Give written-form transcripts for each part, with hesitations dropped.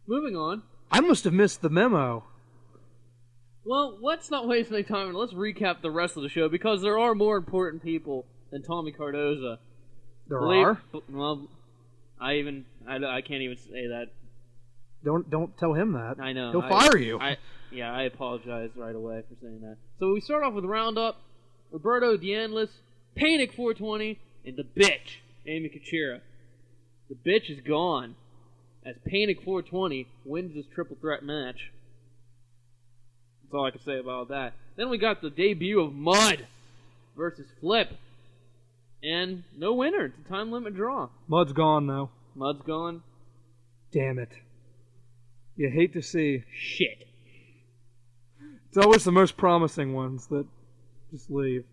moving on. I must have missed the memo. Well, let's not waste any time and let's recap the rest of the show because there are more important people than Tommy Cardoza. There are? Well, I can't even say that. Don't tell him that. I know. He'll fire you. I apologize right away for saying that. So we start off with Roundup, Roberto Dianlis, Panic 420, and the bitch, Amy Kachira. The bitch is gone as Panic 420 wins this triple threat match. That's all I can say about that. Then we got the debut of Mud versus Flip. And no winner. It's a time limit draw. Mud's gone, though. Mud's gone. Damn it. You hate to see. Shit. It's always the most promising ones that just leave.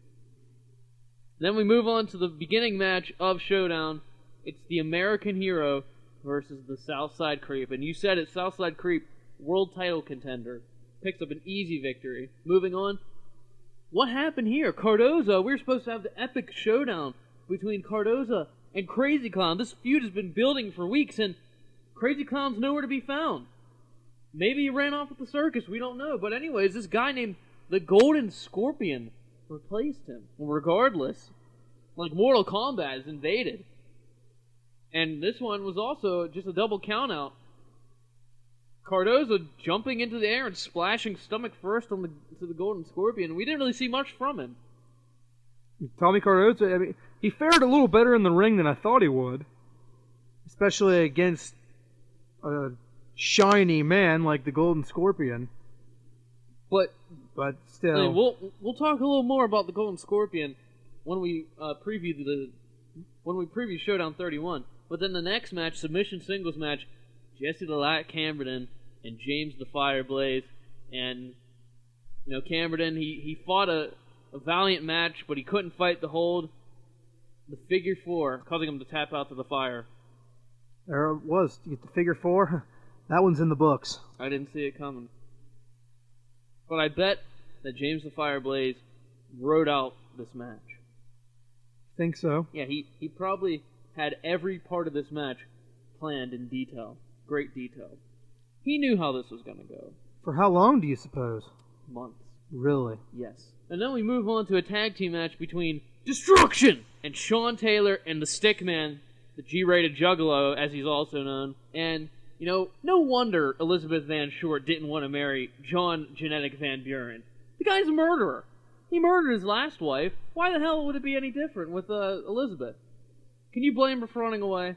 Then we move on to the beginning match of Showdown. It's the American Hero versus the Southside Creep. And you said it, Southside Creep, world title contender. Picks up an easy victory. Moving on. What happened here? Cardoza, we were supposed to have the epic showdown between Cardoza and Crazy Clown. This feud has been building for weeks, and Crazy Clown's nowhere to be found. Maybe he ran off with the circus, we don't know. But anyways, this guy named the Golden Scorpion replaced him. Regardless, like Mortal Kombat is invaded. And this one was also just a double countout. Cardoza jumping into the air and splashing stomach first to the Golden Scorpion. We didn't really see much from him. Tommy Cardoza, I mean, he fared a little better in the ring than I thought he would. Especially against a shiny man like the Golden Scorpion. But still. I mean, we'll talk a little more about the Golden Scorpion when we preview Showdown 31. But then the next match, submission singles match, Jesse the Light Camberton and James the Fire Blaze. And, you know, Camberton, he fought a valiant match, but he couldn't fight the hold. The figure four, causing him to tap out to the fire. There it was. You get the figure four? That one's in the books. I didn't see it coming. But I bet that James the Fire Blaze wrote out this match. Think so? Yeah, he probably had every part of this match planned in detail. Great detail. He knew how this was going to go. For how long do you suppose? Months. Really? Yes. And then we move on to a tag team match between Destruction and Sean Taylor and the Stickman, the G-rated Juggalo, as he's also known. And, you know, no wonder Elizabeth Van Short didn't want to marry John Genetic Van Buren. The guy's a murderer. He murdered his last wife. Why the hell would it be any different with Elizabeth? Can you blame her for running away?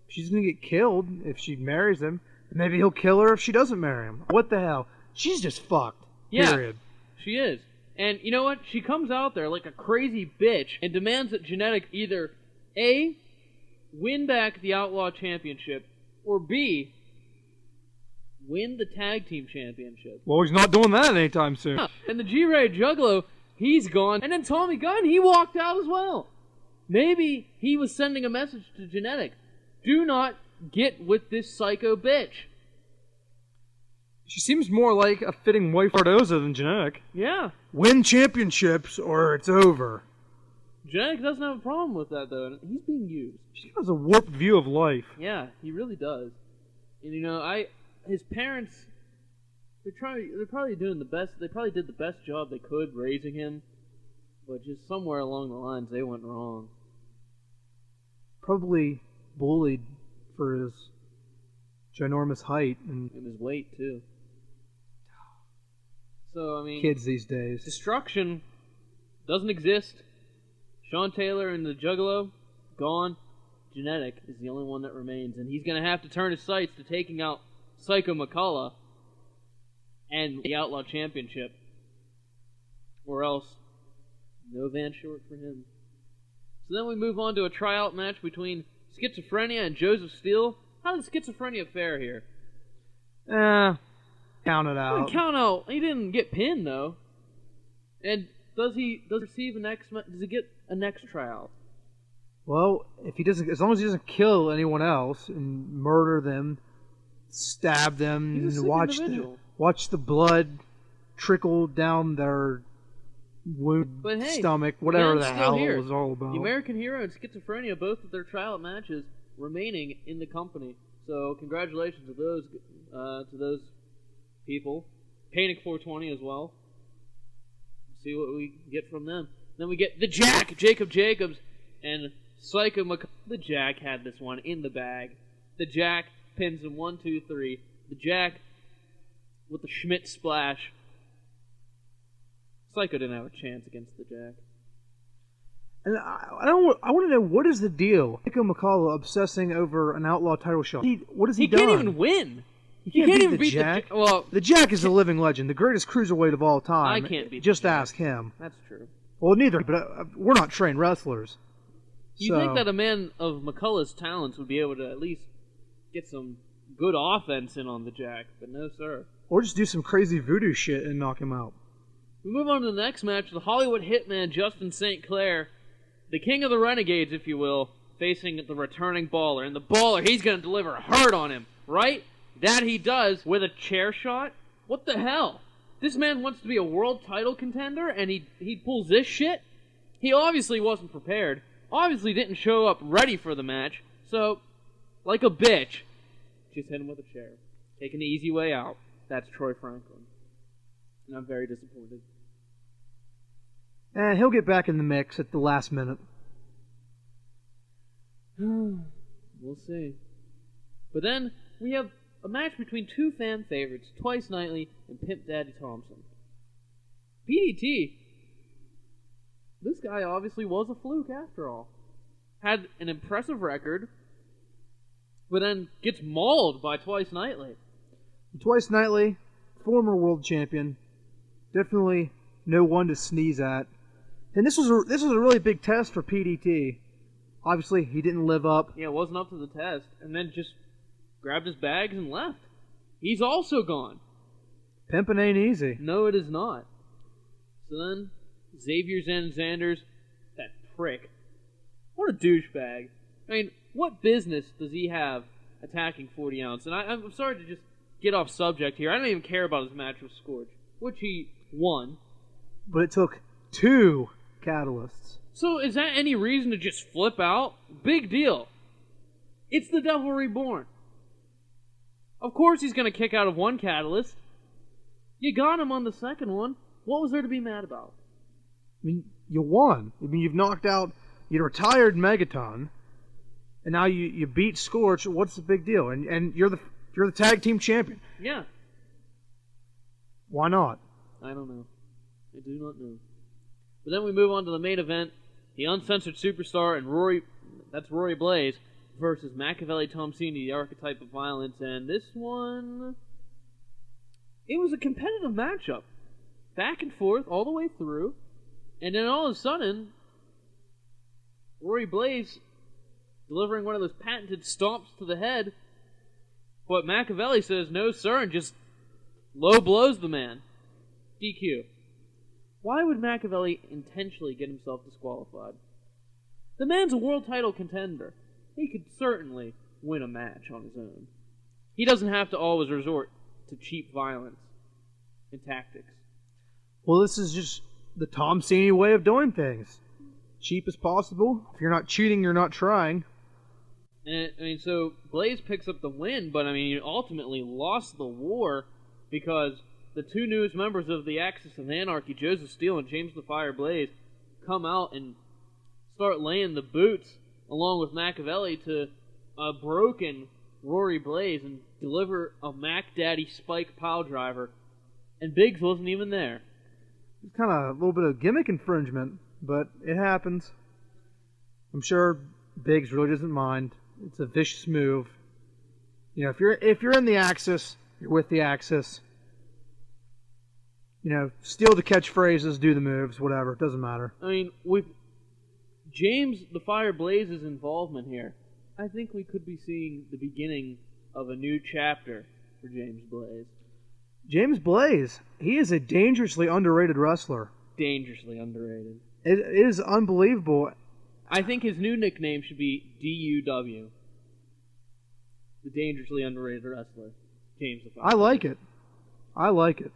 She's going to get killed if she marries him. Maybe he'll kill her if she doesn't marry him. What the hell? She's just fucked. Yeah, period. She is. And you know what? She comes out there like a crazy bitch and demands that Genetic either A, win back the Outlaw Championship, or B, win the Tag Team Championship. Well, he's not doing that anytime soon. Huh. And the G-Rated Juggalo, he's gone. And then Tommy Gunn, he walked out as well. Maybe he was sending a message to Genetic. Do not get with this psycho bitch. She seems more like a fitting wife Cardoza than Genetic. Yeah. Win championships or it's over. Genetic doesn't have a problem with that, though. He's being used. She has a warped view of life. Yeah, he really does. And, you know, his parents, they're probably doing the best. They probably did the best job they could raising him. But just somewhere along the lines, they went wrong. Probably bullied for his ginormous height and his weight too. So I mean, kids these days. Destruction doesn't exist. Sean Taylor and the Juggalo gone. Genetic is the only one that remains, and he's gonna have to turn his sights to taking out Psycho McCullough and the Outlaw Championship, or else no Van Short for him. So then we move on to a tryout match between Schizophrenia and Joseph Steele. How did Schizophrenia fare here? Count it out. Count out. He didn't get pinned though. And does he receive a next? Does he get a next tryout? Well, if he doesn't, as long as he doesn't kill anyone else and murder them, stab them, and watch the blood trickle down their wound, stomach, whatever the hell it was all about. The American Hero and Schizophrenia, both of their tryout matches remaining in the company. So congratulations to those people. Panic 420 as well. See what we get from them. Then we get the Jack, Jacob Jacobs, and Psycho McCullough. The Jack had this one in the bag. The Jack pins him 1, 2, 3. The Jack with the Schmidt splash. Psycho didn't have a chance against the Jack. And I want to know, what is the deal? Psycho McCullough obsessing over an outlaw title shot. What has he done? He can't even win. He can't even beat the Jack. Well, the Jack is a living legend, the greatest cruiserweight of all time. I can't beat Just the Jack. ask him. That's true. Well, neither, but we're not trained wrestlers. You think that a man of McCullough's talents would be able to at least get some good offense in on the Jack, but no, sir. Or just do some crazy voodoo shit and knock him out. We move on to the next match. The Hollywood Hitman, Justin St. Clair, the king of the Renegades, if you will, facing the returning Baller. And the Baller, he's going to deliver hard on him, right? That he does with a chair shot? What the hell? This man wants to be a world title contender, and he pulls this shit? He obviously wasn't prepared. Obviously didn't show up ready for the match. So, like a bitch, just hit him with a chair. Taking the easy way out. That's Troy Franklin. And I'm very disappointed. And he'll get back in the mix at the last minute. We'll see. But then we have a match between two fan favorites, Twice Nightly and Pimp Daddy Thompson. PDT. This guy obviously was a fluke after all. Had an impressive record, but then gets mauled by Twice Nightly. Twice Nightly, former world champion, definitely no one to sneeze at. And this was a really big test for PDT. Obviously, he didn't live up. Yeah, it wasn't up to the test, and then just grabbed his bags and left. He's also gone. Pimpin' ain't easy. No, it is not. So then, Xavier Zanders, that prick. What a douchebag. I mean, what business does he have attacking 40 ounce? And I'm sorry to just get off subject here. I don't even care about his match with Scorch, which he won. But it took 2 catalysts. So is that any reason to just flip out? Big deal. It's the Devil Reborn. Of course he's going to kick out of 1 catalyst. You got him on the second one. What was there to be mad about? I mean, you won. I mean, you've knocked out, you retired Megaton, and now you beat Scorch. What's the big deal? And you're the tag team champion. Yeah. Why not? I don't know. I do not know. But then we move on to the main event. The Uncensored Superstar and Rory Blaze versus Machiavelli Tomsini, the archetype of violence. And this one, it was a competitive matchup. Back and forth all the way through. And then all of a sudden, Rory Blaze delivering one of those patented stomps to the head. But Machiavelli says, no sir, and just low blows the man. DQ. Why would Machiavelli intentionally get himself disqualified? The man's a world title contender. He could certainly win a match on his own. He doesn't have to always resort to cheap violence and tactics. Well, this is just the Tom Saney way of doing things. Cheap as possible. If you're not cheating, you're not trying. And I mean, so Blaze picks up the win, but I mean, he ultimately lost the war because the 2 newest members of the Axis of Anarchy, Joseph Steele and James the Fire Blaze, come out and start laying the boots along with Machiavelli to a broken Rory Blaze and deliver a Mac Daddy Spike pile driver. And Biggs wasn't even there. It's kind of a little bit of gimmick infringement, but it happens. I'm sure Biggs really doesn't mind. It's a vicious move. You know, if you're in the Axis, you're with the Axis. You know, steal the catchphrases, do the moves, whatever. It doesn't matter. I mean, with James the Fire Blaze's involvement here, I think we could be seeing the beginning of a new chapter for James Blaze. James Blaze, he is a dangerously underrated wrestler. Dangerously underrated. It is unbelievable. I think his new nickname should be DUW. The Dangerously Underrated Wrestler. James the Fire. I like it. I like it.